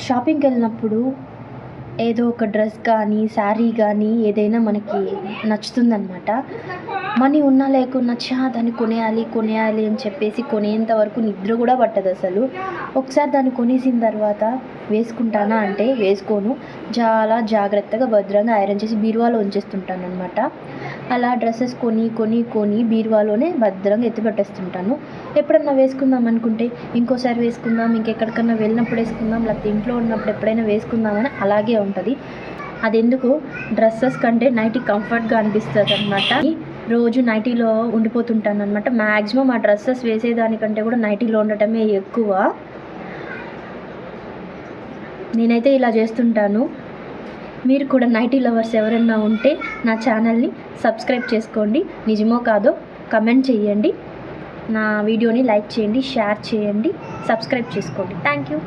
షాపింగ్కి వెళ్ళినప్పుడు ఏదో ఒక డ్రెస్ కానీ శారీ కానీ ఏదైనా మనకి నచ్చుతుందన్నమాట. మనీ ఉన్నా లేకున్నా దాన్ని కొనేయాలి కొనేయాలి అని చెప్పేసి కొనేంత వరకు నిద్ర కూడా పట్టదు అసలు. ఒకసారి దాన్ని కొనేసిన తర్వాత వేసుకుంటానా అంటే వేసుకోను. చాలా జాగ్రత్తగా భద్రంగా ఐరన్ చేసి బీరువాలో ఉంచేస్తుంటాను అనమాట. అలా డ్రెస్సెస్ కొని బీరువాలోనే భద్రంగా ఎత్తిపెట్టేస్తుంటాను. ఎప్పుడన్నా వేసుకుందాం అనుకుంటే ఇంకోసారి వేసుకుందాం, ఇంకెక్కడికన్నా వెళ్ళినప్పుడు వేసుకుందాం, లేకపోతే ఇంట్లో ఉన్నప్పుడు ఎప్పుడైనా వేసుకుందామని అలాగే ఉంటుంది. అదెందుకు డ్రెస్సెస్ కంటే నైటీ కంఫర్ట్గా అనిపిస్తుంది అనమాట. రోజు నైటీలో ఉండిపోతుంటాను అనమాట. మ్యాక్సిమం ఆ డ్రెస్సెస్ వేసేదానికంటే కూడా నైటీలో ఉండటమే ఎక్కువ. నేనైతే ఇలా చేస్తుంటాను. మీరు కూడా నైటీ లవర్స్ ఎవరైనా ఉంటే నా ఛానల్ని సబ్స్క్రైబ్ చేసుకోండి. నిజమో కాదో కమెంట్ చేయండి. నా వీడియోని లైక్ చేయండి, షేర్ చేయండి, సబ్స్క్రైబ్ చేసుకోండి. Thank you.